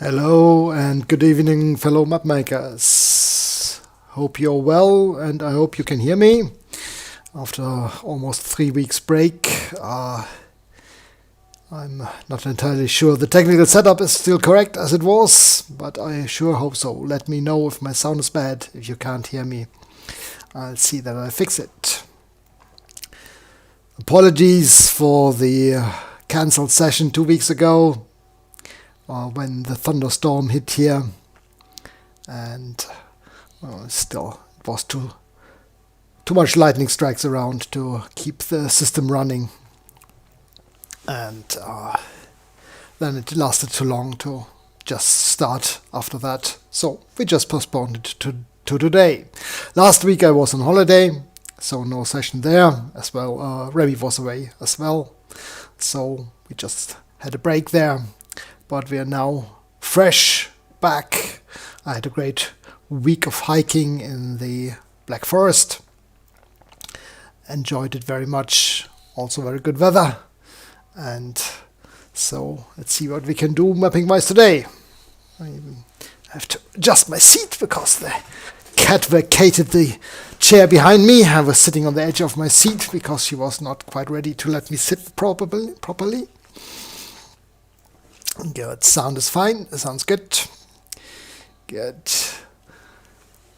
Hello and good evening, fellow map makers. Hope you're well, and I hope you can hear me. After almost 3 weeks break, I'm not entirely sure the technical setup is still correct as it was, but I sure hope so. Let me know if my sound is bad, if you can't hear me. I'll see that I fix it. Apologies for the cancelled session 2 weeks ago. When the thunderstorm hit here, and still it was too much lightning strikes around to keep the system running, and then it lasted too long to just start after that, so we just postponed it to today. Last week I was on holiday, so no session there as well. Remy was away as well, so we just had a break there. But we are now fresh back. I had a great week of hiking in the Black Forest. Enjoyed it very much. Also very good weather. And so let's see what we can do mapping-wise today. I even have to adjust my seat because the cat vacated the chair behind me. I was sitting on the edge of my seat because she was not quite ready to let me sit properly. Good, sound is fine, sounds good. Good.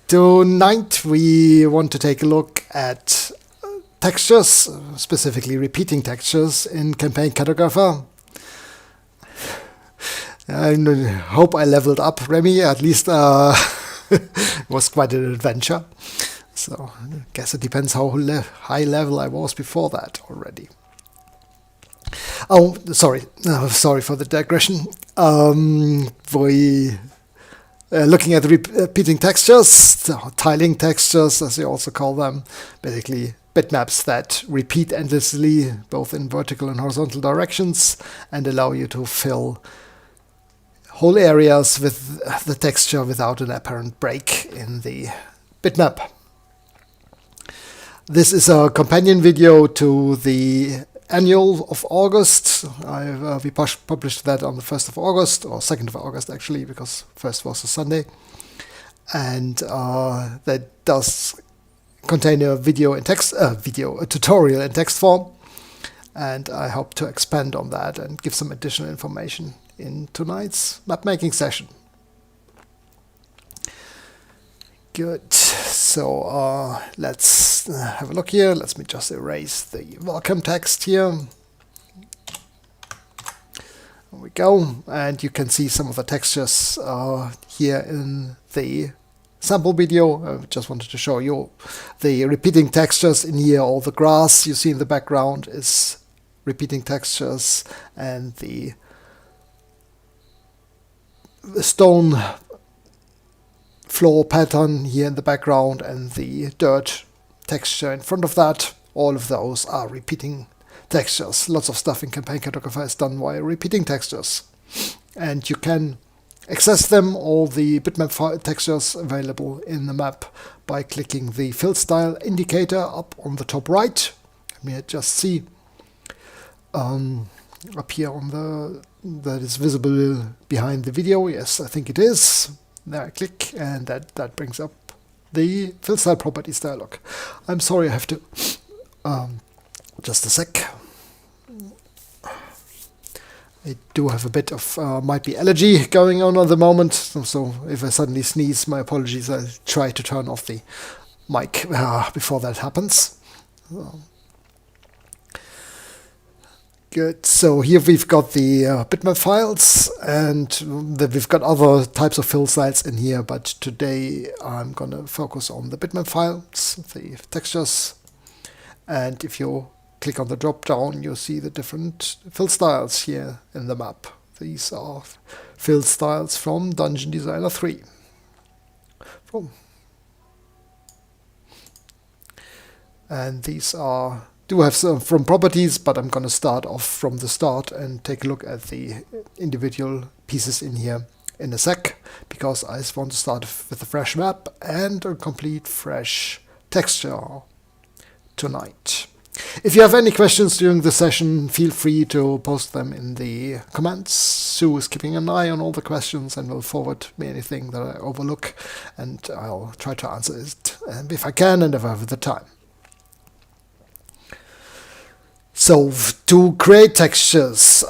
Tonight we want to take a look at textures, specifically repeating textures in Campaign Cartographer. I hope I leveled up Remy, at least it was quite an adventure. So I guess it depends how high level I was before that already. Oh, sorry for the digression. We looking at the repeating textures, so tiling textures, as you also call them, basically bitmaps that repeat endlessly, both in vertical and horizontal directions, and allow you to fill whole areas with the texture without an apparent break in the bitmap. This is a companion video to the annual of August. We published that on the 1st of August, or 2nd of August actually, because 1st was a Sunday. And that does contain a video in text, a tutorial in text form. And I hope to expand on that and give some additional information in tonight's mapmaking session. Good. So let's have a look here. Let me just erase the welcome text here. There we go. And you can see some of the textures here in the sample video. I just wanted to show you the repeating textures in here. All the grass you see in the background is repeating textures, and the stone floor pattern here in the background and the dirt texture in front of that, all of those are repeating textures. Lots of stuff in Campaign Cartographer is done via repeating textures, and you can access them, all the bitmap textures available in the map, by clicking the fill style indicator up on the top right. Let me just see up here on that is visible behind the video. Yes, I think it is. There I click, and that brings up the fill style properties dialog. I'm sorry, I have to just a sec. I do have a bit of might be allergy going on at the moment, so if I suddenly sneeze, my apologies. I'll try to turn off the mic before that happens. Good. So here we've got the bitmap files, and we've got other types of fill styles in here, but today I'm going to focus on the bitmap files, the textures. And if you click on the drop down, you'll see the different fill styles here in the map. These are fill styles from Dungeon Designer 3. And these do have some from properties, but I'm going to start off from the start and take a look at the individual pieces in here in a sec, because I just want to start with a fresh map and a complete fresh texture tonight. If you have any questions during the session, feel free to post them in the comments. Sue is keeping an eye on all the questions and will forward me anything that I overlook, and I'll try to answer it if I can and if I have the time. So to create textures,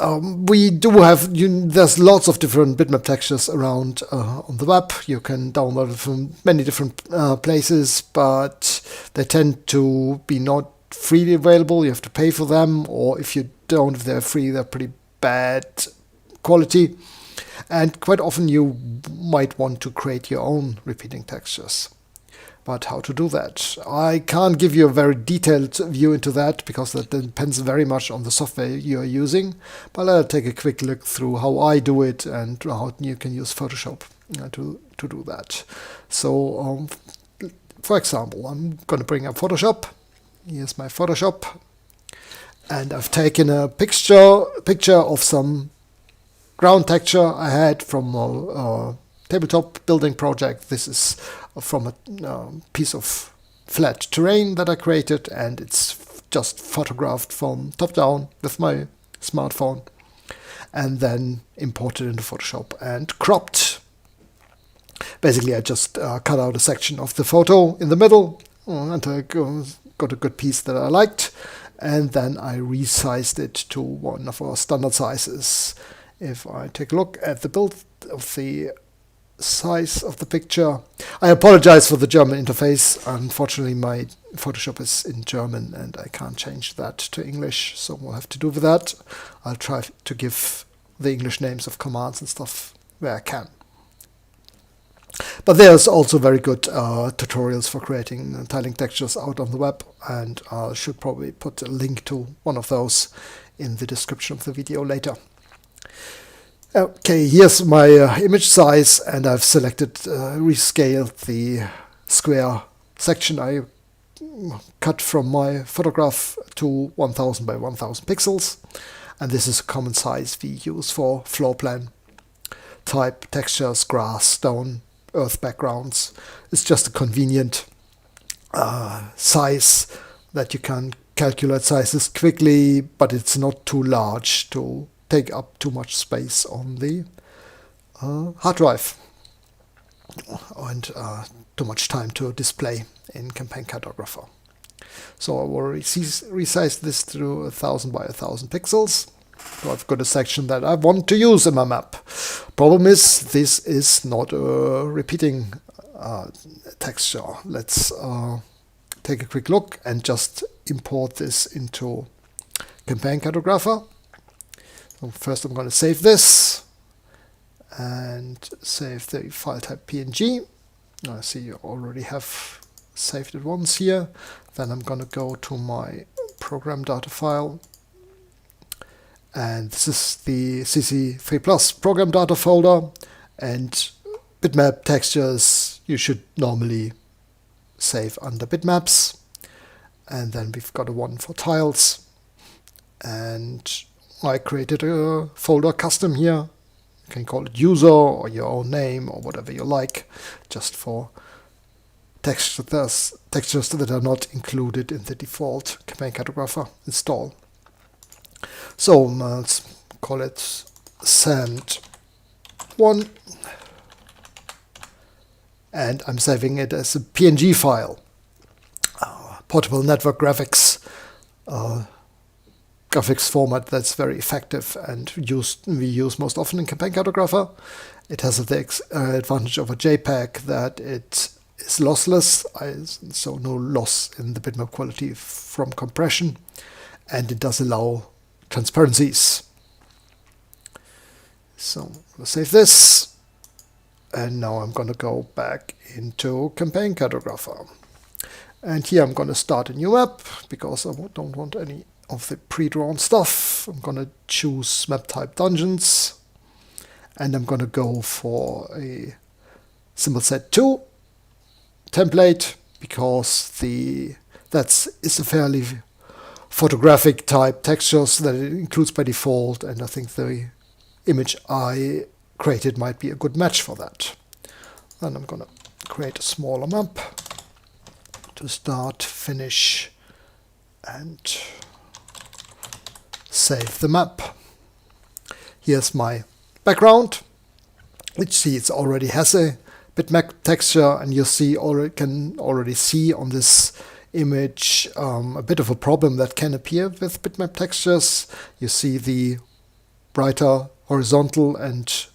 we do have, there's lots of different bitmap textures around on the web. You can download it from many different places, but they tend to be not freely available. You have to pay for them, or if you don't, if they're free, they're pretty bad quality. And quite often you might want to create your own repeating textures. But how to do that? I can't give you a very detailed view into that because that depends very much on the software you're using. But I'll take a quick look through how I do it and how you can use Photoshop to do that. So, for example, I'm going to bring up Photoshop. Here's my Photoshop. And I've taken a picture of some ground texture I had from a tabletop building project. This is from a piece of flat terrain that I created, and it's just photographed from top down with my smartphone and then imported into Photoshop and cropped. Basically, I just cut out a section of the photo in the middle until I got a good piece that I liked, and then I resized it to one of our standard sizes. If I take a look at the build of the size of the picture. I apologize for the German interface. Unfortunately, my Photoshop is in German and I can't change that to English, so we'll have to do with that. I'll try to give the English names of commands and stuff where I can. But there's also very good tutorials for creating tiling textures out on the web, and I should probably put a link to one of those in the description of the video later. Okay, here's my image size, and I've selected, rescaled the square section I cut from my photograph to 1000 by 1000 pixels. And this is a common size we use for floor plan type textures, grass, stone, earth backgrounds. It's just a convenient size that you can calculate sizes quickly, but it's not too large to take up too much space on the hard drive and too much time to display in Campaign Cartographer. So I will resize this to 1000 by 1000 pixels. So I've got a section that I want to use in my map. Problem is, this is not a repeating texture. Let's take a quick look and just import this into Campaign Cartographer. So first I'm going to save this and save the file type PNG. I see you already have saved it once here. Then I'm going to go to my program data file, and this is the CC3 Plus program data folder, and bitmap textures you should normally save under bitmaps. And then we've got a one for tiles, and I created a folder custom here. You can call it user or your own name or whatever you like, just for textures that are not included in the default Campaign Cartographer install. So let's call it sand1, and I'm saving it as a PNG file. Portable network graphics format that's very effective and we use most often in Campaign Cartographer. It has the advantage of a JPEG that it is lossless, so no loss in the bitmap quality from compression, and it does allow transparencies. So we'll save this, and now I'm going to go back into Campaign Cartographer. And here I'm going to start a new map because I don't want any of the pre-drawn stuff. I'm going to choose map type dungeons, and I'm going to go for a symbol set 2 template because that is a fairly photographic type textures that it includes by default, and I think the image I created might be a good match for that. Then I'm going to create a smaller map to start, finish, and save the map. Here's my background, which see it already has a bitmap texture, and you can already see on this image a bit of a problem that can appear with bitmap textures. You see the brighter horizontal and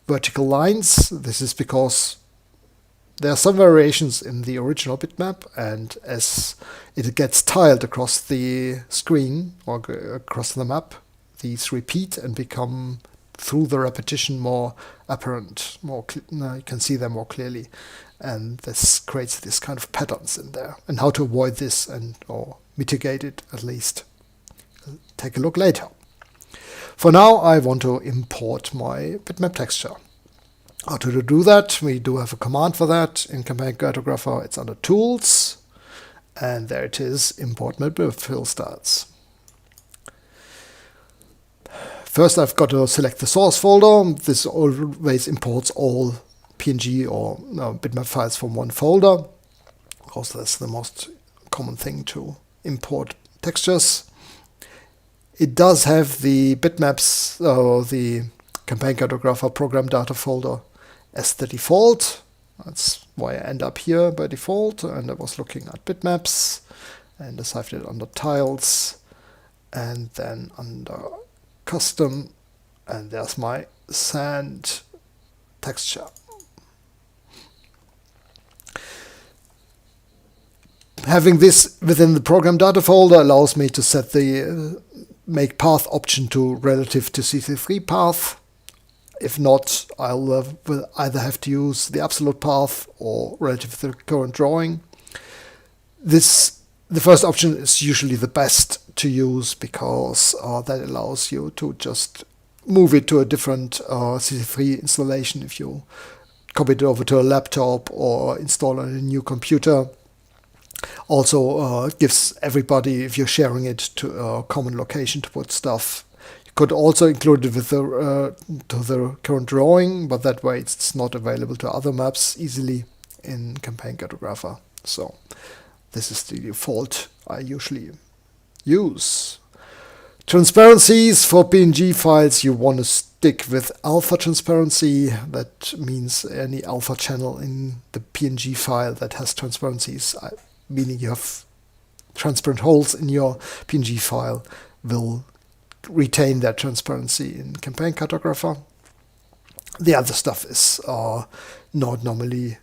vertical lines. This is because there are some variations in the original bitmap, and as it gets tiled across the screen or across the map, these repeat and become, through the repetition, more apparent. You can see them more clearly, and this creates this kind of patterns in there. And how to avoid this or mitigate it, at least, take a look later. For now, I want to import my bitmap texture. How to do that? We do have a command for that in Campaign Cartographer. It's under Tools, and there it is, Import Bitmap Fill Styles. First, I've got to select the source folder. This always imports all PNG or bitmap files from one folder, because that's the most common thing to import textures. It does have the bitmaps, the Campaign Cartographer program data folder as the default. That's why I end up here by default, and I was looking at bitmaps and I saved it under tiles and then under custom, and there's my sand texture. Having this within the program data folder allows me to set the make path option to relative to CC3 path. If not, will either have to use the absolute path or relative to the current drawing. The first option is usually the best to use, because that allows you to just move it to a different CC3 installation if you copy it over to a laptop or install on a new computer. Also gives everybody, if you're sharing it, to a common location to put stuff. You could also include it with to the current drawing, but that way it's not available to other maps easily in Campaign Cartographer. So this is the default I usually use. Transparencies for PNG files, you want to stick with alpha transparency. That means any alpha channel in the PNG file that has transparencies, meaning you have transparent holes in your PNG file, will retain that transparency in Campaign Cartographer. The other stuff is not normally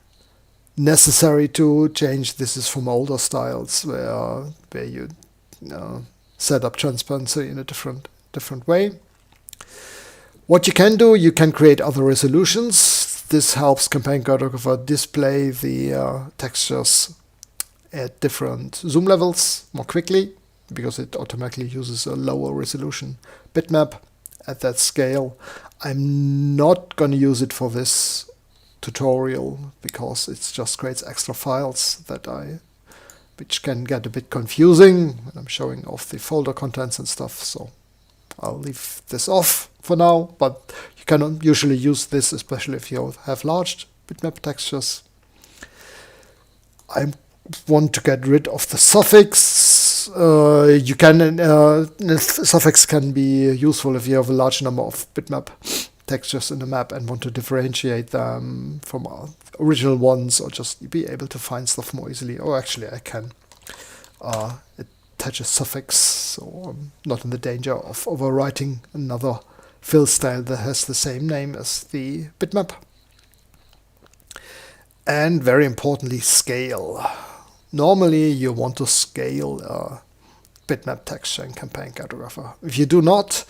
necessary to change. This is from older styles where you set up transparency in a different way. What you can do, you can create other resolutions. This helps Campaign Cartographer display the textures at different zoom levels more quickly, because it automatically uses a lower resolution bitmap at that scale. I'm not going to use it for this tutorial because it just creates extra files which can get a bit confusing when I'm showing off the folder contents and stuff. So I'll leave this off for now, but you can usually use this, especially if you have large bitmap textures. I want to get rid of the suffix. Suffix can be useful if you have a large number of bitmap textures in the map and want to differentiate them from original ones, or just be able to find stuff more easily. Or actually, I can attach a suffix, so I'm not in the danger of overwriting another fill style that has the same name as the bitmap. And very importantly, scale. Normally, you want to scale a bitmap texture in Campaign Cartographer. If you do not,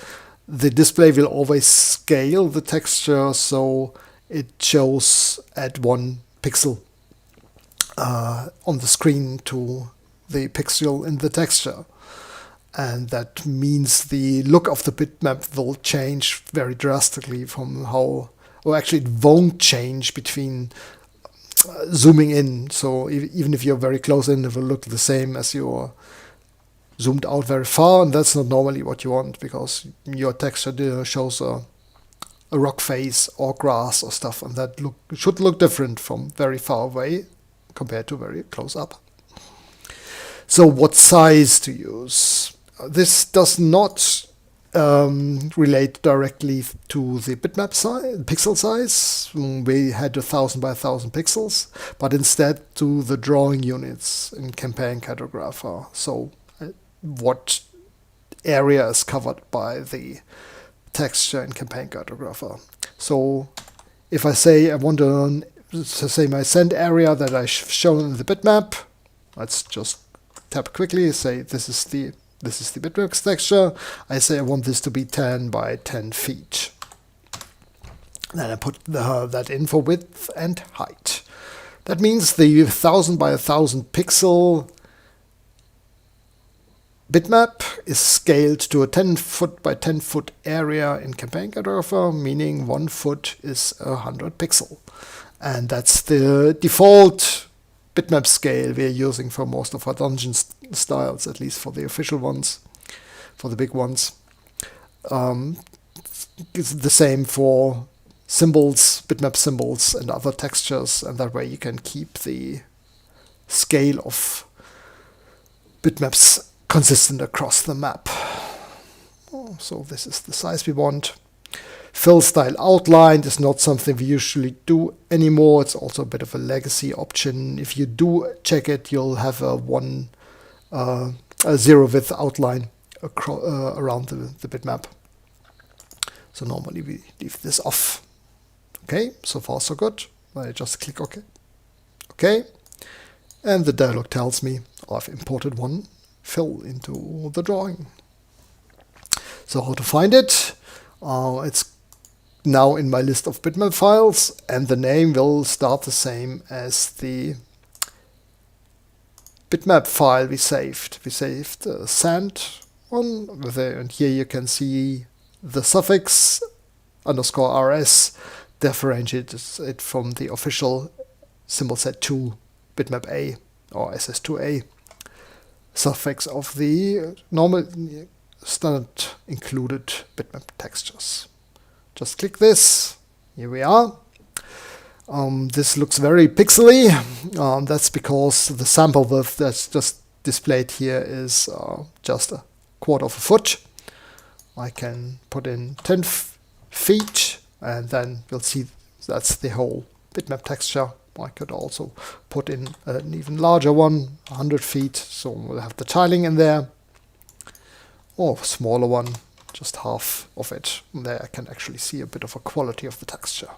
the display will always scale the texture so it shows at 1 pixel on the screen to the pixel in the texture. And that means the look of the bitmap will change very drastically from or actually it won't change between zooming in. So even if you're very close in, it will look the same as you're zoomed out very far, and that's not normally what you want, because your texture shows a rock face or grass or stuff, and that should look different from very far away compared to very close up. So what size to use? This does not relate directly to the bitmap size, pixel size. We had 1000 by 1000 pixels, but instead to the drawing units in Campaign Cartographer. So what area is covered by the texture in Campaign Cartographer. So if I say I want to say my send area that I've shown in the bitmap, let's just tap quickly, say this is the bitmap texture. I say I want this to be 10 by 10 feet. Then I put that in for width and height. That means the 1000 by 1000 pixel bitmap is scaled to a 10 foot by 10 foot area in Campaign Cartographer, meaning 1 foot is 100 pixel. And that's the default bitmap scale we're using for most of our dungeon styles, at least for the official ones, for the big ones. It's the same for symbols, bitmap symbols, and other textures, and that way you can keep the scale of bitmaps consistent across the map. So this is the size we want. Fill style outlined is not something we usually do anymore. It's also a bit of a legacy option. If you do check it, you'll have a zero width outline around the bitmap. So normally we leave this off. Okay, so far so good. I just click OK. OK. And the dialog tells me I've imported one fill into the drawing. So how to find it? It's now in my list of bitmap files, and the name will start the same as the bitmap file we saved. We saved sand one, and here you can see the suffix _rs differentiates it from the official symbol set 2 bitmap A or SS2A suffix of the normal standard included bitmap textures. Just click this. Here we are. This looks very pixely. That's because the sample width that's just displayed here is just a quarter of a foot. I can put in 10 feet, and then you'll see that's the whole bitmap texture. I could also put in an even larger one, 100 feet, so we'll have the tiling in there. Or a smaller one, just half of it. And there I can actually see a bit of a quality of the texture.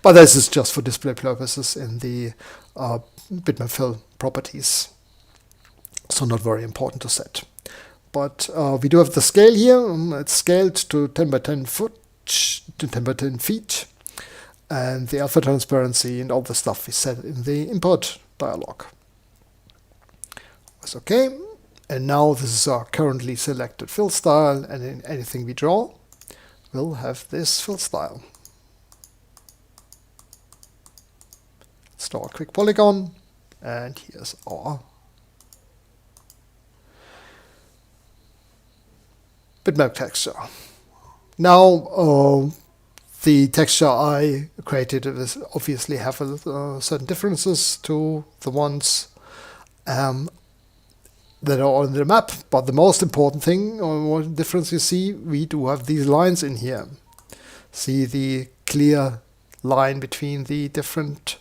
But this is just for display purposes in the bitmap fill properties. So not very important to set. But we do have the scale here. It's scaled to 10 by 10 foot, to 10 by 10 feet. And the alpha transparency and all the stuff we set in the import dialog. That's okay. And now this is our currently selected fill style, and in anything we draw, we'll have this fill style. Let's draw a quick polygon, and here's our bitmap texture. Now, the texture I created is obviously have certain differences to the ones that are on the map, but the most important thing, or what difference you see, we do have these lines in here. See the clear line between the different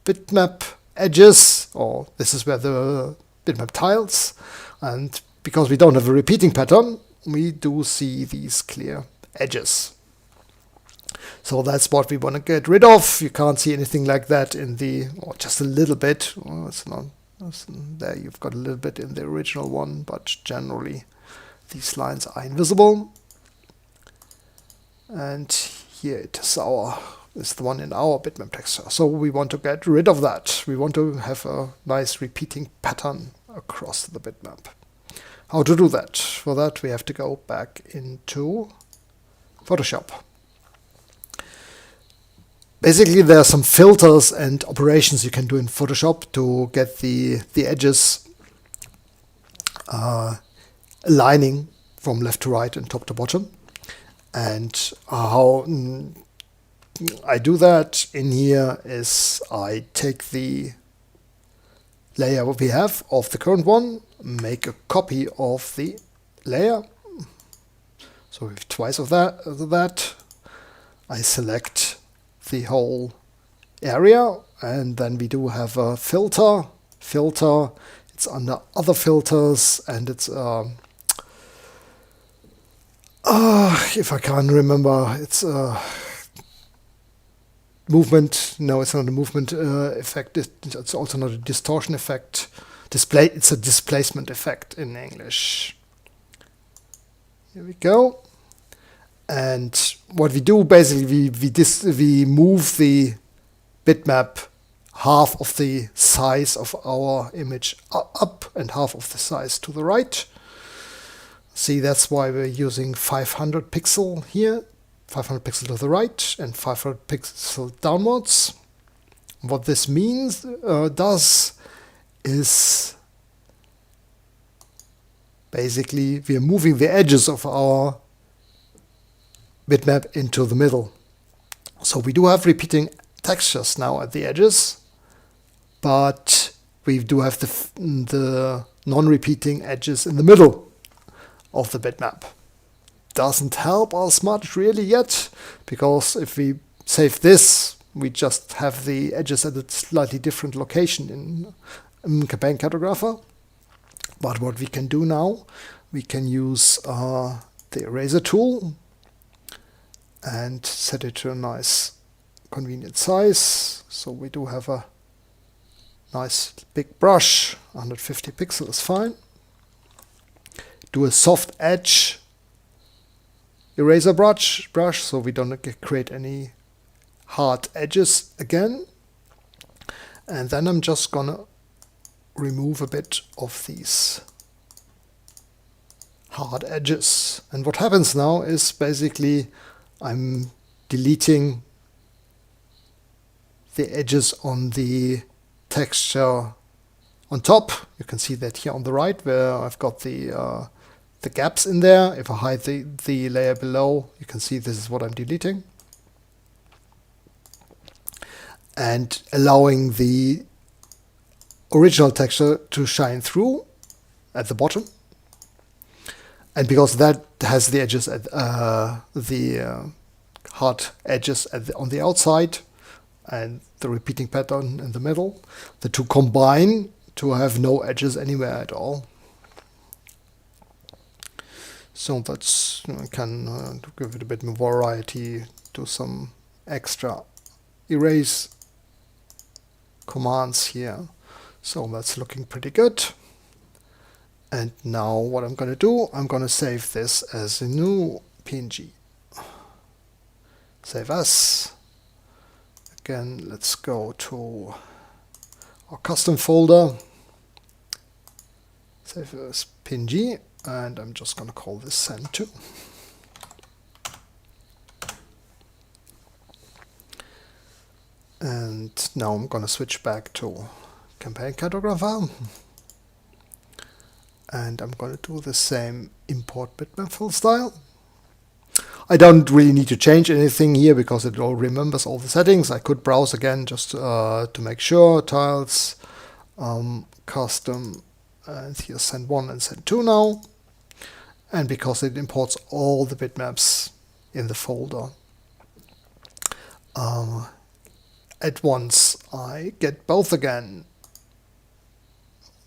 bitmap edges, or this is where the bitmap tiles, and because we don't have a repeating pattern, we do see these clear edges. So that's what we want to get rid of. You can't see anything like that in the, or just a little bit. Well, it's not. There you've got a little bit in the original one, but generally these lines are invisible. And here it is the one in our bitmap texture. So we want to get rid of that. We want to have a nice repeating pattern across the bitmap. How to do that? For that we have to go back into Photoshop. Basically, there are some filters and operations you can do in Photoshop to get the edges aligning from left to right and top to bottom. And how I do that in here is I take the layer we have of the current one, make a copy of the layer. So we have twice of that. I select the whole area, and then we do have a filter. It's under other filters, and it's if I can't remember, it's movement. No, it's not a movement effect. It's also not a distortion effect. It's a displacement effect in English. Here we go. And what we do basically, we move the bitmap half of the size of our image up and half of the size to the right. See, that's why we're using 500 pixel here, 500 pixel to the right and 500 pixel downwards. What this means is basically we are moving the edges of our bitmap into the middle. So we do have repeating textures now at the edges, but we do have the non-repeating edges in the middle of the bitmap. Doesn't help us much really yet, because if we save this, we just have the edges at a slightly different location in Campaign Cartographer. But what we can do now, we can use the eraser tool and set it to a nice convenient size. So we do have a nice big brush, 150 pixels is fine. Do a soft edge eraser brush so we don't create any hard edges again. And then I'm just gonna remove a bit of these hard edges. And what happens now is basically I'm deleting the edges on the texture on top. You can see that here on the right where I've got the gaps in there. If I hide the layer below, you can see this is what I'm deleting. And allowing the original texture to shine through at the bottom. And because that has the edges at the hard edges on the outside and the repeating pattern in the middle, the two combine to have no edges anywhere at all. So that's, I can give it a bit more variety, do some extra erase commands here. So that's looking pretty good. And now what I'm going to do, I'm going to save this as a new PNG. Save as. Again, let's go to our custom folder. Save as PNG, and I'm just going to call this send to. And now I'm going to switch back to Campaign Cartographer. And I'm going to do the same import bitmap fill style. I don't really need to change anything here because it all remembers all the settings. I could browse again just to make sure. Tiles, custom, and here's send 1 and send 2 now. And because it imports all the bitmaps in the folder, at once I get both again.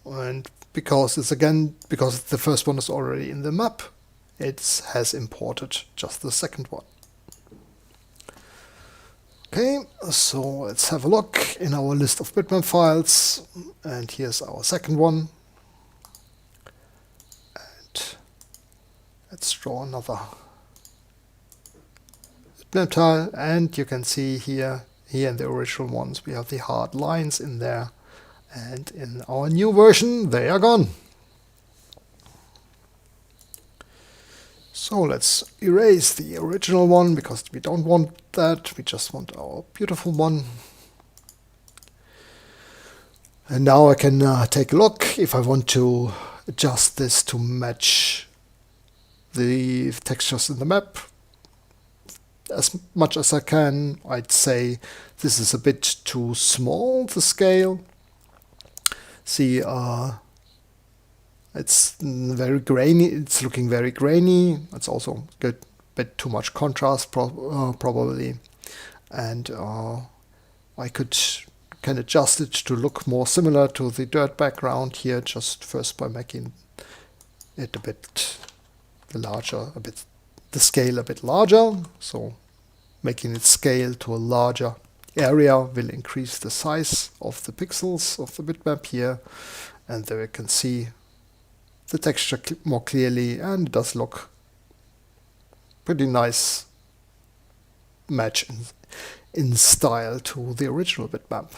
And because the first one is already in the map, it has imported just the second one. Okay, so let's have a look in our list of bitmap files, and here's our second one. And let's draw another bitmap tile, and you can see here in the original ones we have the hard lines in there. And in our new version, they are gone. So let's erase the original one because we don't want that. We just want our beautiful one. And now I can take a look if I want to adjust this to match the textures in the map. As much as I can, I'd say this is a bit too small, the scale. See, it's very grainy. It's looking very grainy. It's also got a bit too much contrast, probably, and I can adjust it to look more similar to the dirt background here, just first by making it a bit larger, the scale a bit larger. So making it scale to a larger area will increase the size of the pixels of the bitmap here, and there you can see the texture more clearly, and it does look pretty nice match in style to the original bitmap.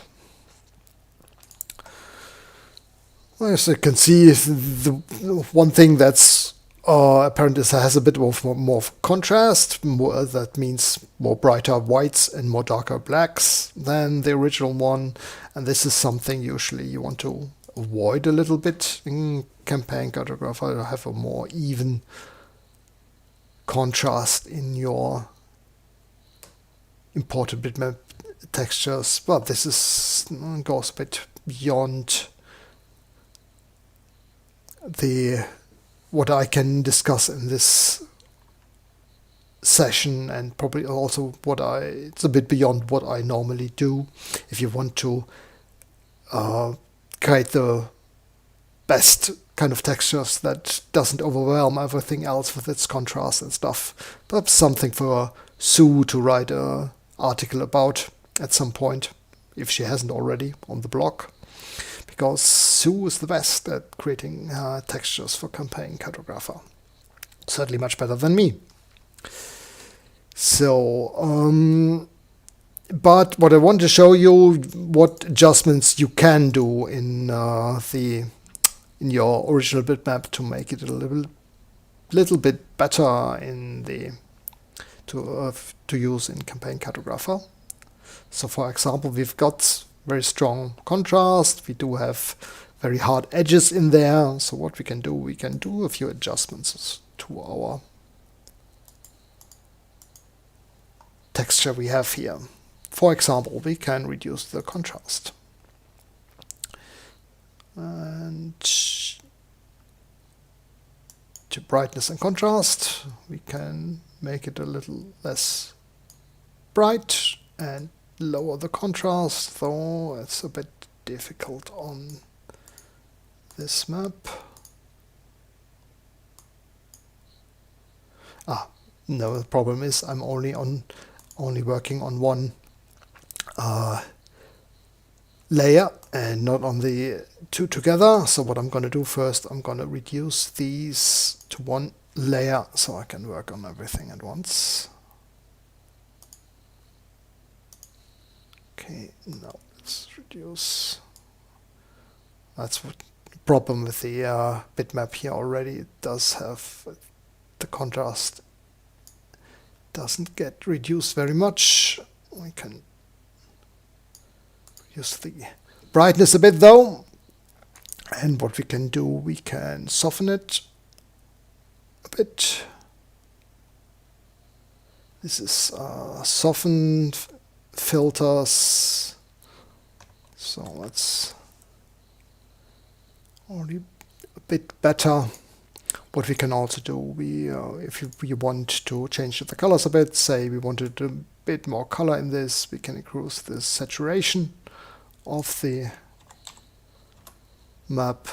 As you can see, the one thing that's apparent is it has a bit of more contrast. That means more brighter whites and more darker blacks than the original one. And this is something usually you want to avoid a little bit in Campaign Cartographer, to have a more even contrast in your imported bitmap textures. But this goes a bit beyond what I can discuss in this session, and probably also it's a bit beyond what I normally do. If you want to create the best kind of textures that doesn't overwhelm everything else with its contrast and stuff, perhaps something for Sue to write an article about at some point, if she hasn't already, on the blog. Because Sue is the best at creating textures for Campaign Cartographer. Certainly much better than me. So, but what I want to show you, what adjustments you can do in your original bitmap to make it a little bit better to use in Campaign Cartographer. So, for example, we've got very strong contrast. We do have very hard edges in there. So what we can do a few adjustments to our texture we have here. For example, we can reduce the contrast. And to brightness and contrast, we can make it a little less bright and lower the contrast, though it's a bit difficult on this map. No, the problem is I'm only working on one layer and not on the two together. So what I'm going to do first, I'm going to reduce these to one layer so I can work on everything at once. Okay, now let's reduce. That's what the problem with the bitmap here already. It does have the contrast doesn't get reduced very much. We can reduce the brightness a bit though. And what we can do, we can soften it a bit. This is softened filters, so that's already a bit better. What we can also do, if we want to change the colors a bit, say we wanted a bit more color in this, we can increase the saturation of the map.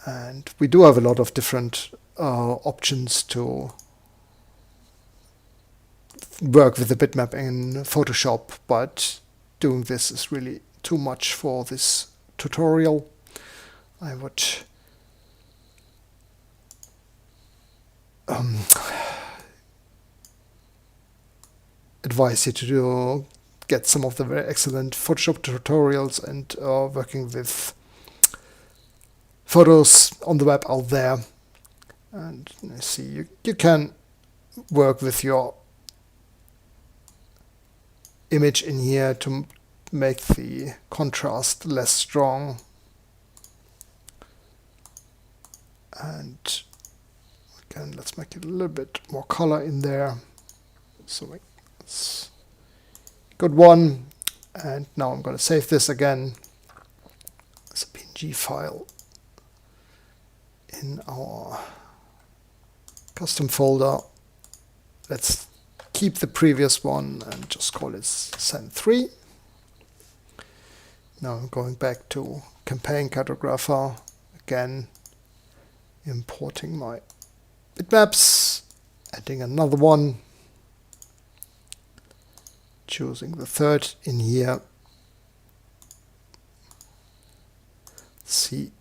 And we do have a lot of different options to work with the bitmap in Photoshop, but doing this is really too much for this tutorial. I would advise you to get some of the very excellent Photoshop tutorials and working with photos on the web out there. And let's see, you can work with your image in here to make the contrast less strong. And again, let's make it a little bit more color in there. So let's good one. And now I'm going to save this again as a PNG file in our custom folder. Let's keep the previous one and just call it Sen3. Now I'm going back to Campaign Cartographer, again importing my bitmaps, adding another one, choosing the third in here. See,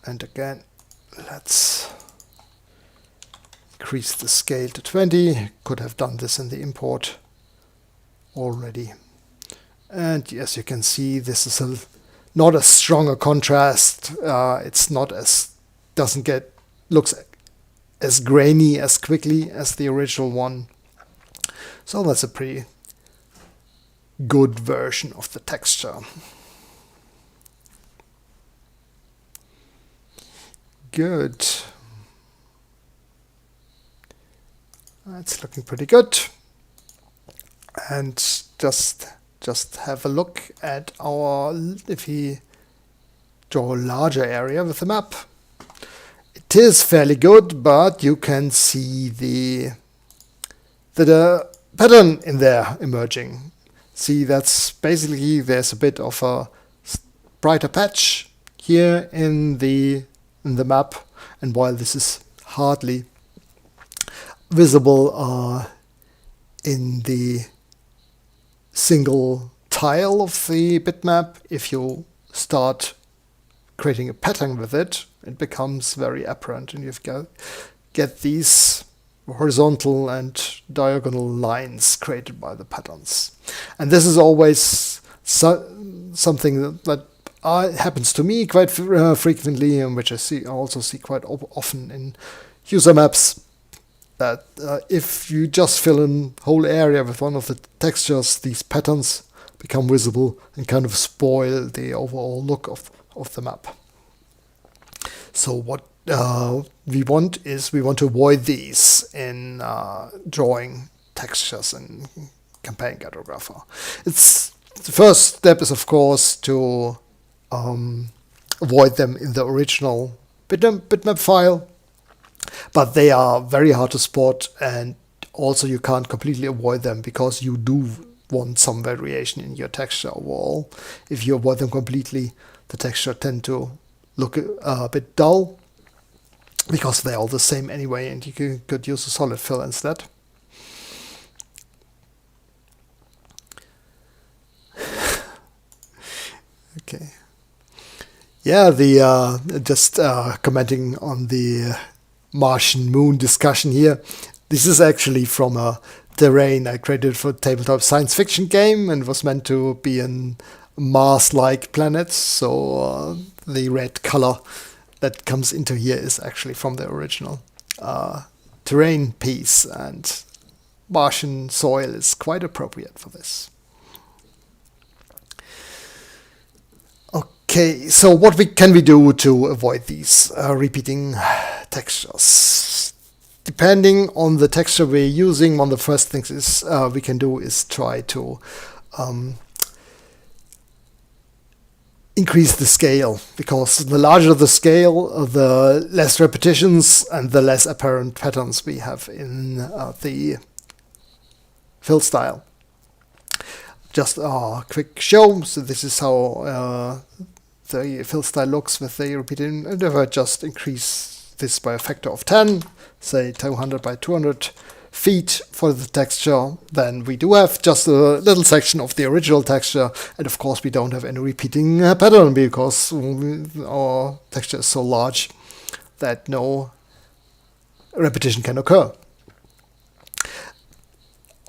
and again let's increase the scale to 20. Could have done this in the import already. And as you can see, this is not a stronger contrast. It's not as looks as grainy as quickly as the original one. So that's a pretty good version of the texture. Good. It's looking pretty good. And just have a look at if we draw a larger area with the map. It is fairly good, but you can see the pattern in there emerging. See, that's basically, there's a bit of a brighter patch here in the map, and while this is hardly visible in the single tile of the bitmap, if you start creating a pattern with it, it becomes very apparent, and you've get these horizontal and diagonal lines created by the patterns. And this is always something that happens to me quite frequently, and which I also see quite often in user maps, that if you just fill in whole area with one of the textures, these patterns become visible and kind of spoil the overall look of the map. So what we want to avoid these in drawing textures in Campaign Cartographer. The first step is, of course, to avoid them in the original bitmap file, but they are very hard to spot, and also you can't completely avoid them because you do want some variation in your texture overall. If you avoid them completely, the texture tend to look a bit dull, because they're all the same anyway, and you could use a solid fill instead. Okay. Yeah, just commenting on the Martian moon discussion here. This is actually from a terrain I created for a tabletop science fiction game, and was meant to be a Mars-like planet. So the red color that comes into here is actually from the original terrain piece, and Martian soil is quite appropriate for this. Okay, so what can we do to avoid these repeating textures? Depending on the texture we're using, one of the first things we can do is try to increase the scale, because the larger the scale, the less repetitions and the less apparent patterns we have in the fill style. Just a quick show. So this is how the fill style looks with the repeated. And if I just increase this by a factor of 10, say 200 by 200 feet for the texture, then we do have just a little section of the original texture, and of course we don't have any repeating pattern, because our texture is so large that no repetition can occur.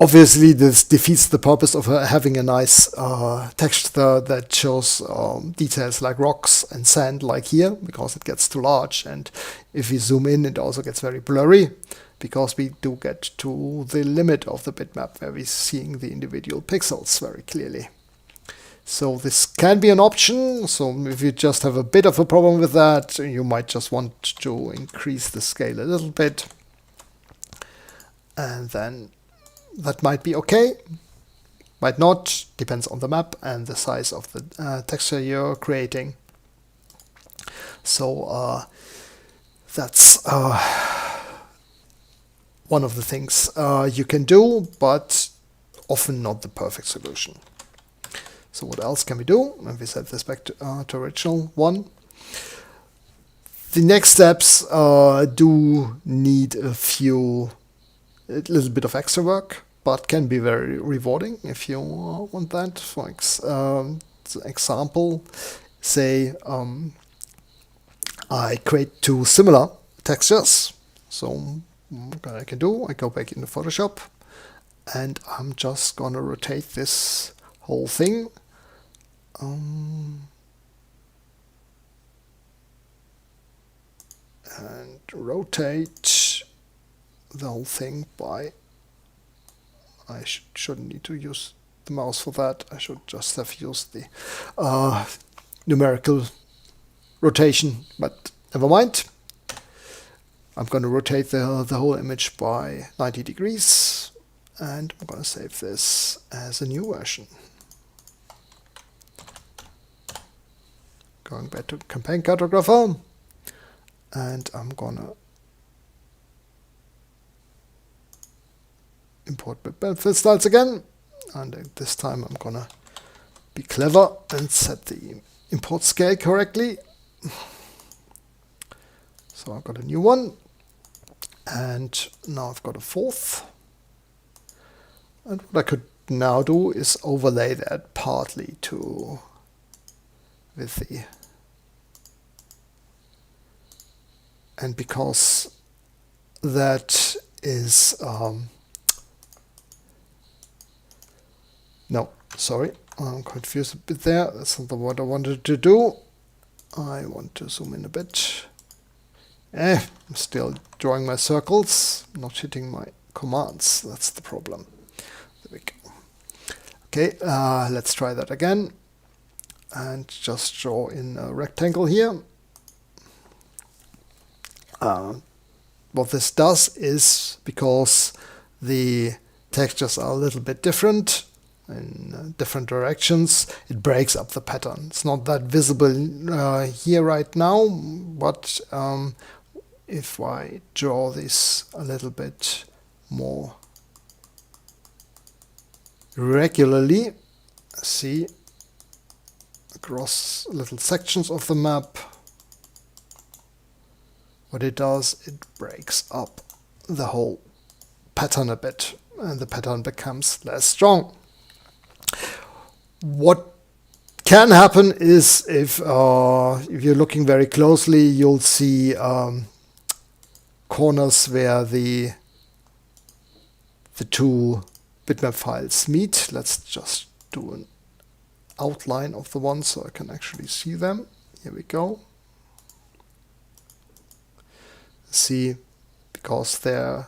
Obviously, this defeats the purpose of having a nice texture that shows details like rocks and sand, like here, because it gets too large. And if we zoom in, it also gets very blurry, because we do get to the limit of the bitmap where we're seeing the individual pixels very clearly. So this can be an option. So if you just have a bit of a problem with that, you might just want to increase the scale a little bit, and then that might be okay. might not, depends on the map and the size of the texture you're creating. So that's one of the things you can do, but often not the perfect solution. So what else can we do? If we set this back to original one. The next steps do need a little bit of extra work, but can be very rewarding if you want that. For example, say I create two similar textures. So what I can do, I go back into Photoshop and I'm just gonna rotate this whole thing. And rotate the whole thing by, I shouldn't need to use the mouse for that, I should just have used the numerical rotation, but never mind. I'm going to rotate the whole image by 90 degrees and I'm going to save this as a new version. Going back to Campaign Cartographer, and I'm gonna import benefit styles again, and this time I'm gonna be clever and set the import scale correctly. So I've got a new one, and now I've got a fourth. And what I could now do is overlay that partly with the, and because that is no, sorry, I'm confused a bit there. That's not what I wanted to do. I want to zoom in a bit. I'm still drawing my circles, not hitting my commands. That's the problem. There we go. Okay, let's try that again. And just draw in a rectangle here. What this does is, because the textures are a little bit different in different directions, it breaks up the pattern. It's not that visible here right now, but if I draw this a little bit more regularly, see, across little sections of the map, what it does, it breaks up the whole pattern a bit, and the pattern becomes less strong. What can happen is, if you're looking very closely, you'll see corners where the two bitmap files meet. Let's just do an outline of the ones so I can actually see them. Here we go. See, because the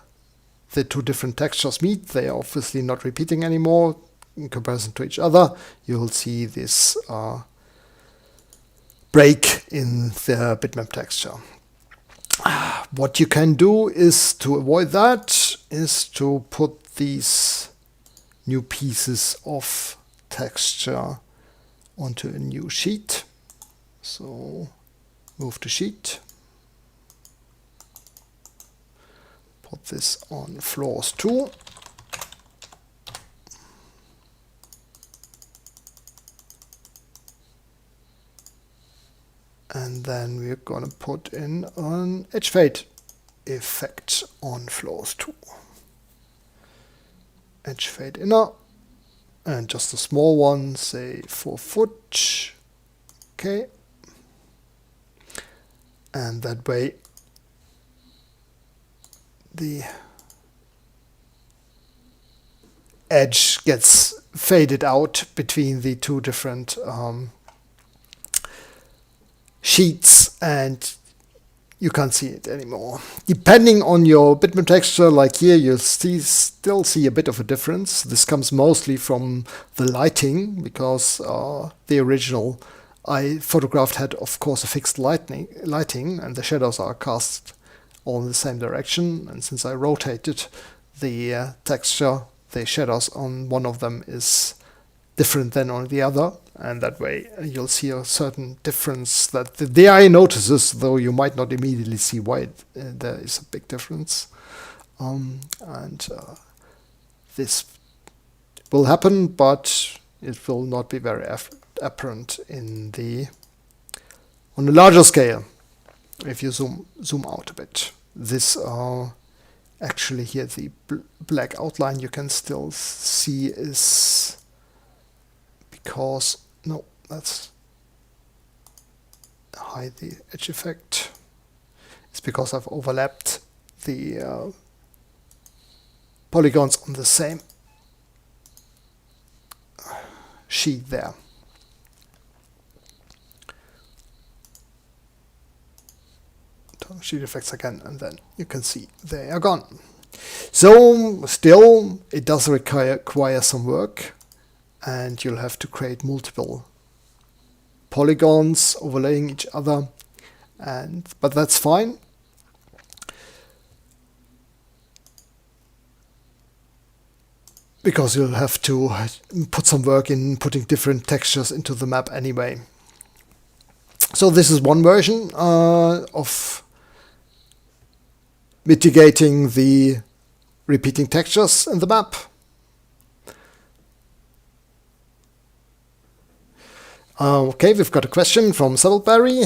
two different textures meet, they are obviously not repeating anymore in comparison to each other. You'll see this break in the bitmap texture. What you can do is, to avoid that, is to put these new pieces of texture onto a new sheet. So move to sheet, put this on floors 2, and then we're going to put in an edge fade effect on floors 2. Edge fade inner, and just a small one, say 4 foot. Okay. And that way the edge gets faded out between the two different sheets, and you can't see it anymore. Depending on your bitmap texture, like here, you'll still see a bit of a difference. This comes mostly from the lighting, because the original I photographed had, of course, a fixed lighting, and the shadows are cast all in the same direction. And since I rotated the texture, the shadows on one of them is different than on the other, and that way you'll see a certain difference that the eye notices, though you might not immediately see why there is a big difference. And this will happen, but it will not be very apparent on a larger scale. If you zoom out a bit, this actually here the black outline you can still see is because no, that's hide the edge effect. It's because I've overlapped the polygons on the same sheet there. Turn sheet effects again, and then you can see they are gone. So still, it does require some work, and you'll have to create multiple polygons overlaying each other, but that's fine. Because you'll have to put some work in putting different textures into the map anyway. So this is one version of mitigating the repeating textures in the map. Okay, we've got a question from Saddleberry.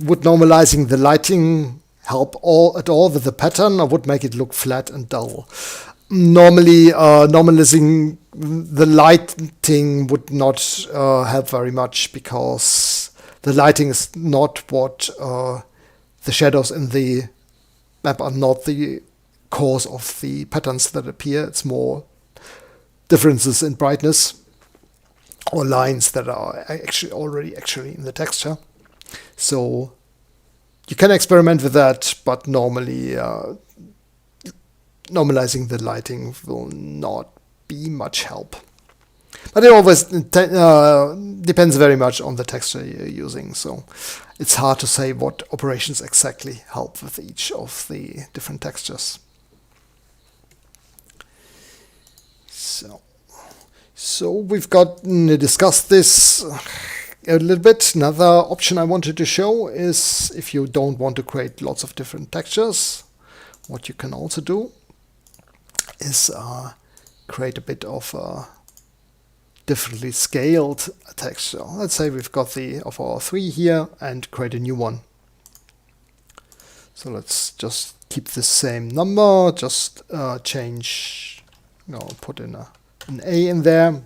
Would normalizing the lighting help at all with the pattern, or would make it look flat and dull? Normally, normalizing the lighting would not help very much, because the lighting is not what the shadows in the map are not the cause of the patterns that appear. It's more differences in brightness or lines that are already in the texture. So you can experiment with that, but normally normalizing the lighting will not be much help. But it always depends very much on the texture you're using, so it's hard to say what operations exactly help with each of the different textures. So we've discussed this a little bit. Another option I wanted to show is if you don't want to create lots of different textures, what you can also do is create a bit of a differently scaled texture. Let's say we've got the of our 3 here and create a new one. So let's just keep the same number, just change, put in an A in there,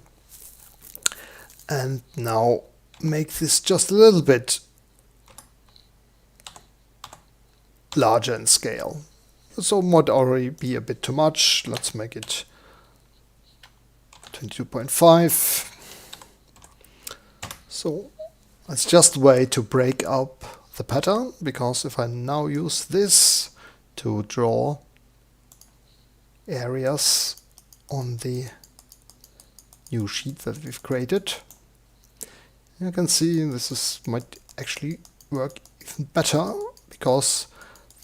and now make this just a little bit larger in scale. So might already be a bit too much. Let's make it 22.5. So it's just a way to break up the pattern, because if I now use this to draw areas on the new sheet that we've created, you can see this might actually work even better, because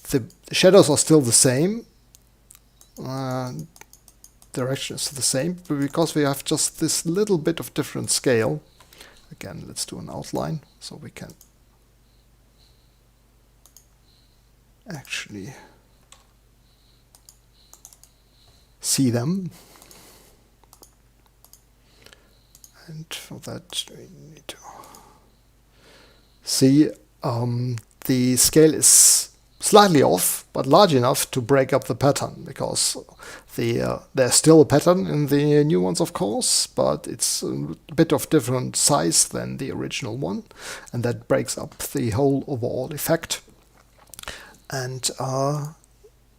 the shadows are still the same, direction is the same, but because we have just this little bit of different scale. Again, let's do an outline so we can actually see them. And for that we need to see the scale is slightly off, but large enough to break up the pattern, because there's still a pattern in the new ones, of course, but it's a bit of different size than the original one, and that breaks up the whole overall effect. And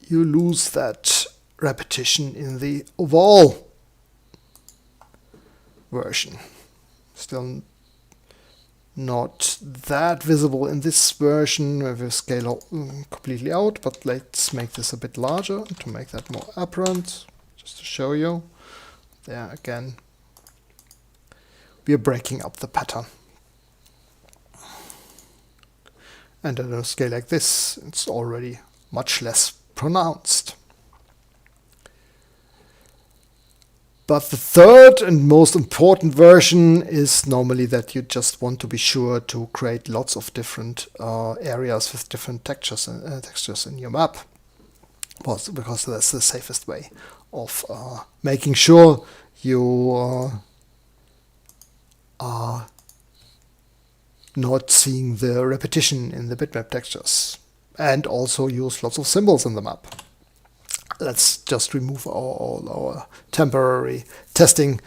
you lose that repetition in the overall version. Still not that visible in this version where we scale completely out, but let's make this a bit larger to make that more apparent, just to show you. There again, we are breaking up the pattern. And at a scale like this, it's already much less pronounced. But the third and most important version is normally that you just want to be sure to create lots of different areas with different textures in your map, because that's the safest way of making sure you are not seeing the repetition in the bitmap textures, and also use lots of symbols in the map. Let's just remove all our temporary testing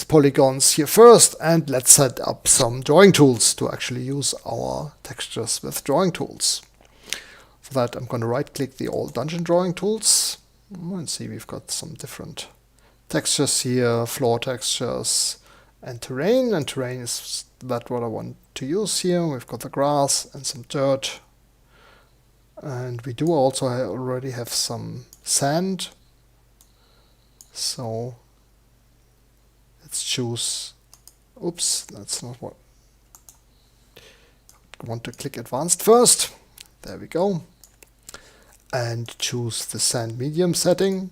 polygons here first, and let's set up some drawing tools to actually use our textures with drawing tools. For that, I'm going to right click the all dungeon drawing tools and see we've got some different textures here, floor textures and terrain. And terrain is that what I want to use here. We've got the grass and some dirt. And we do also already have some sand. So let's choose, oops, that's not what I want to click advanced first. There we go. And choose the sand medium setting.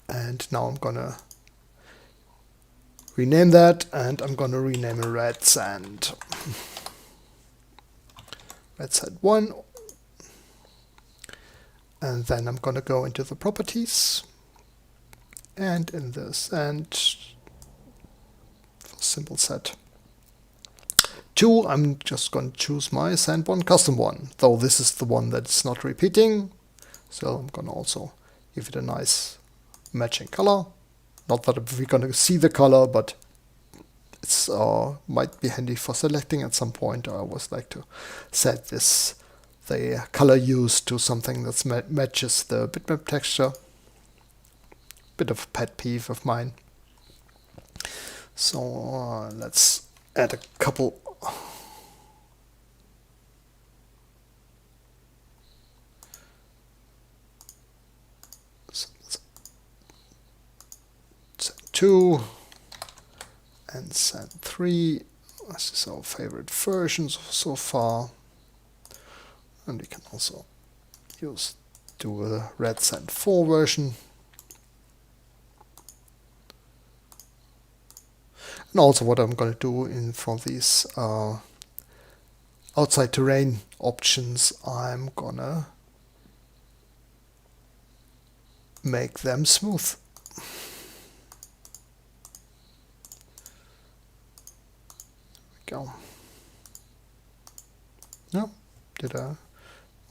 And now I'm gonna rename that, and I'm gonna rename it red sand. Red sand 1. And then I'm gonna go into the properties, and in the sand for simple set 2, I'm just going to choose my sand 1 custom one, though this is the one that's not repeating. So I'm going to also give it a nice matching color. Not that we're going to see the color, but it's might be handy for selecting at some point. I always like to set the color used to something that matches the bitmap texture. Bit of a pet peeve of mine. So let's add a couple sand 2 and sand 3. This is our favorite versions so far. And we can also do a red sand 4 version. And also what I'm going to do for these outside terrain options, I'm gonna make them smooth. There we go. No,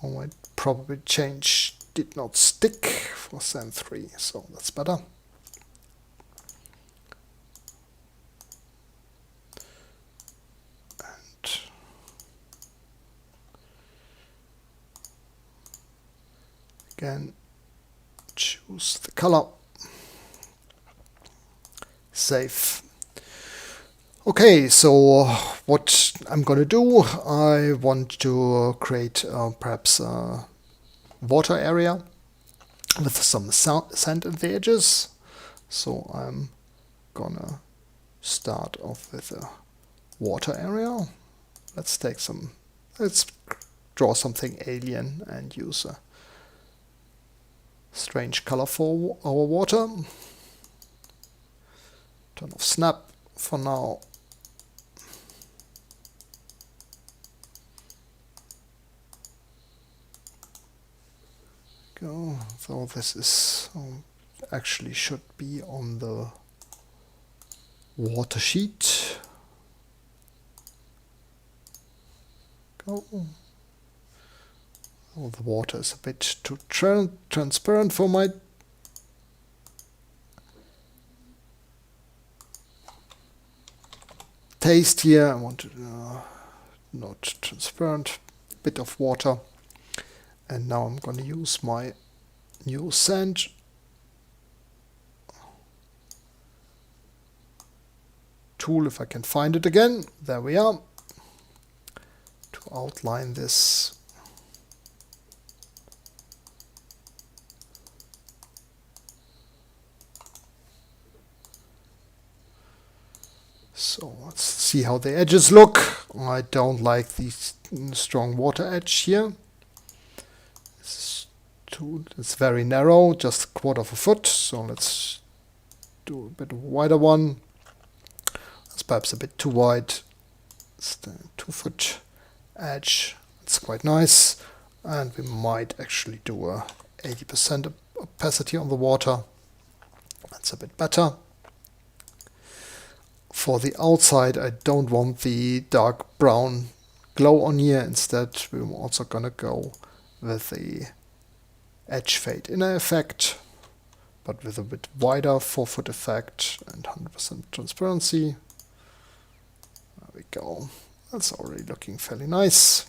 oh, my probably change did not stick for sand 3, so that's better. Again, choose the color, save. Okay, so what I'm going to do, I want to create perhaps a water area with some sand at the edges. So I'm gonna start off with a water area. Let's draw something alien and use a strange color for our water. Turn off snap for now. Go. So this is actually should be on the water sheet. Go. Oh, the water is a bit too transparent for my taste here. I want to not transparent, bit of water. And now I'm going to use my new sand tool, if I can find it again. There we are. To outline this. So let's see how the edges look. I don't like the strong water edge here. It's very narrow, just a quarter of a foot. So let's do a bit wider one. It's perhaps a bit too wide. It's the 2-foot edge. It's quite nice. And we might actually do a 80% opacity on the water. That's a bit better. For the outside, I don't want the dark brown glow on here. Instead, we're also gonna go with the edge fade inner effect, but with a bit wider 4-foot effect and 100% transparency. There we go. That's already looking fairly nice.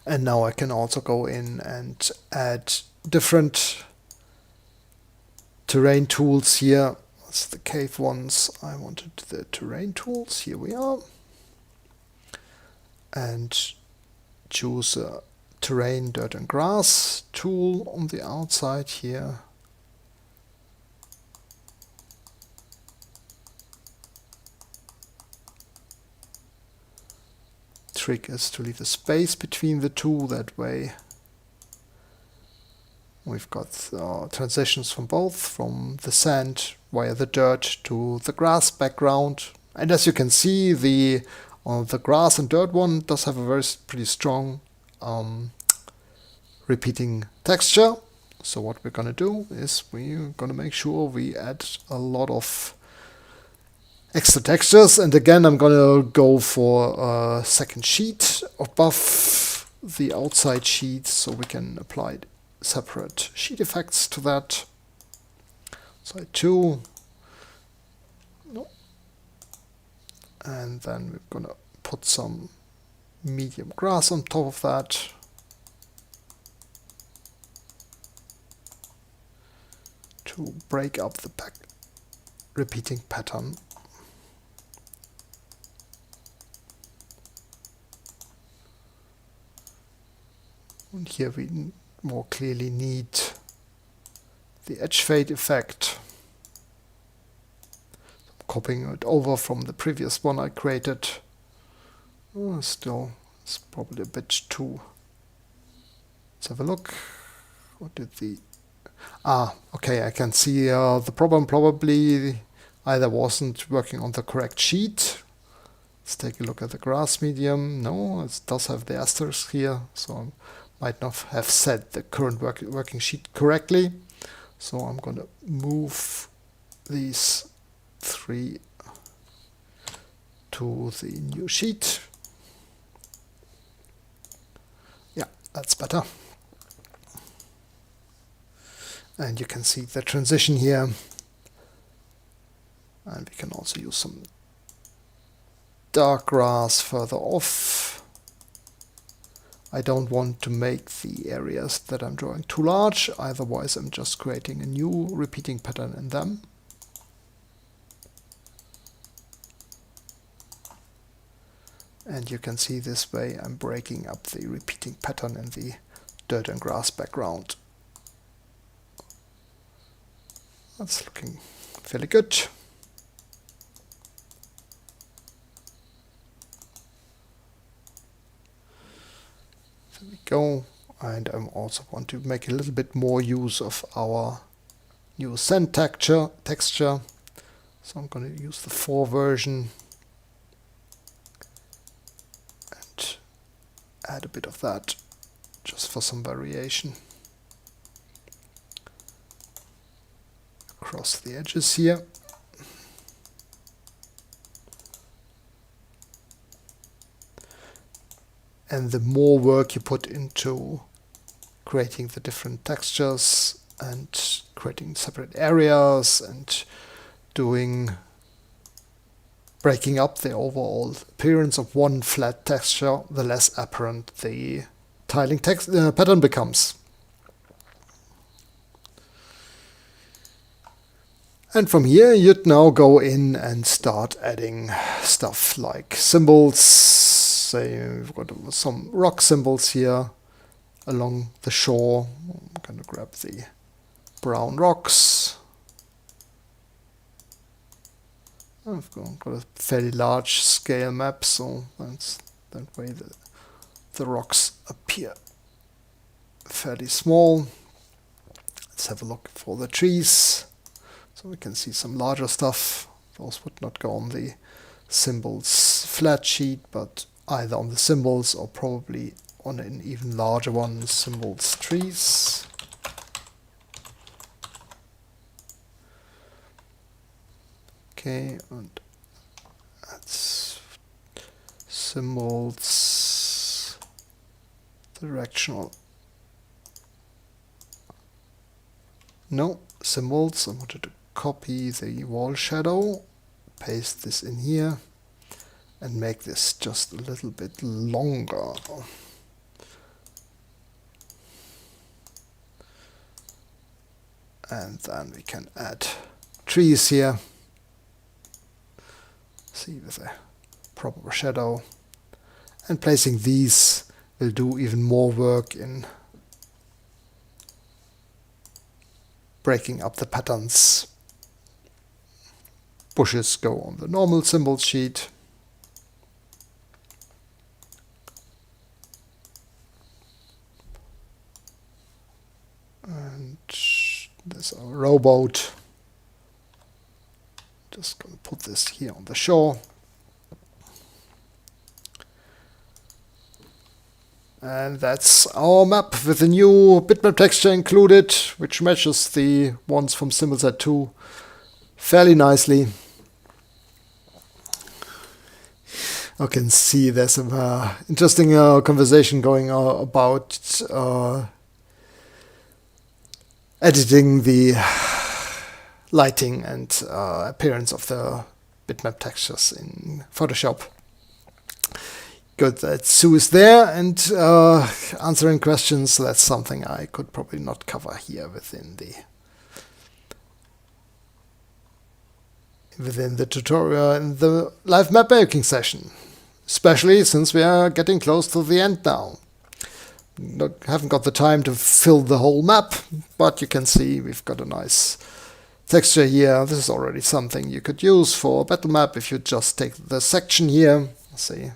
And now I can also go in and add different terrain tools here. That's the cave ones. I wanted the terrain tools. Here we are. And choose a terrain, dirt and grass tool on the outside here. Trick is to leave a space between the two. That way we've got transitions from both, from the sand via the dirt to the grass background. And as you can see, the grass and dirt one does have a pretty strong repeating texture. So what we're gonna do is we're gonna make sure we add a lot of extra textures, and again I'm gonna go for a second sheet above the outside sheet so we can apply separate sheet effects to that. So 2, no, and then we're gonna put some medium grass on top of that. To break up the repeating pattern. And here we more clearly need the edge fade effect. I'm copying it over from the previous one I created. Still, it's probably a bit too. Let's have a look. What did the... okay, I can see the problem probably either wasn't working on the correct sheet. Let's take a look at the grass medium. No, it does have the asterisk here, so I might not have set the current working sheet correctly. So I'm going to move these 3 to the new sheet. Yeah, that's better. And you can see the transition here. And we can also use some dark grass further off. I don't want to make the areas that I'm drawing too large, otherwise I'm just creating a new repeating pattern in them. And you can see this way I'm breaking up the repeating pattern in the dirt and grass background. That's looking fairly good. There we go. And I also want to make a little bit more use of our new sand texture. So I'm going to use the 4 version and add a bit of that just for some variation across the edges here. And the more work you put into creating the different textures and creating separate areas and breaking up the overall appearance of one flat texture, the less apparent the tiling pattern becomes. And from here you'd now go in and start adding stuff like symbols. Say we've got some rock symbols here along the shore. I'm going to grab the brown rocks. I've got a fairly large scale map, so that way the rocks appear fairly small. Let's have a look for the trees. So we can see some larger stuff. Those would not go on the symbols flat sheet, but either on the symbols or probably on an even larger one, symbols trees. Okay, and that's symbols directional. No, symbols. I wanted to copy the wall shadow, paste this in here, and make this just a little bit longer. And then we can add trees here. See, with a proper shadow. And placing these will do even more work in breaking up the patterns. Bushes go on the normal symbol sheet. And there's our rowboat. Just going to put this here on the shore. And that's our map with a new bitmap texture included, which matches the ones from Symbolset 2 fairly nicely. You can see there's some interesting conversation going about editing the lighting and appearance of the bitmap textures in Photoshop. Good that Sue is there and answering questions. That's something I could probably not cover here within the tutorial in the live map making session, especially since we are getting close to the end now. Haven't got the time to fill the whole map, but you can see we've got a nice texture here. This is already something you could use for a battle map if you just take the section here. See,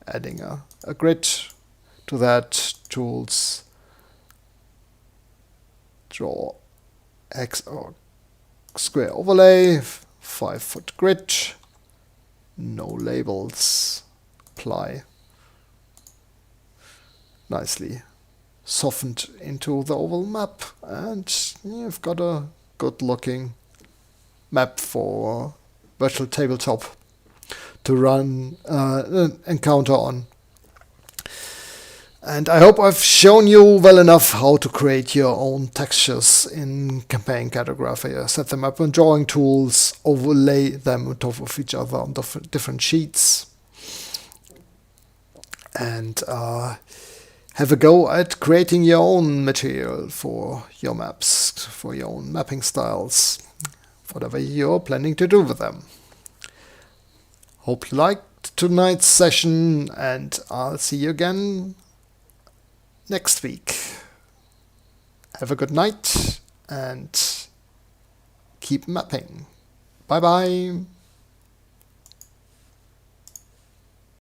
adding a grid to that. Tools, draw X or square overlay, 5-foot grid, no labels, apply. Nicely softened into the oval map, and you've got a good looking map for virtual tabletop to run encounter on. And I hope I've shown you well enough how to create your own textures in Campaign Cartographer. Set them up on drawing tools, overlay them on top of each other on different sheets, and have a go at creating your own material for your maps, for your own mapping styles, whatever you're planning to do with them. Hope you liked tonight's session, and I'll see you again next week. Have a good night and keep mapping. Bye bye.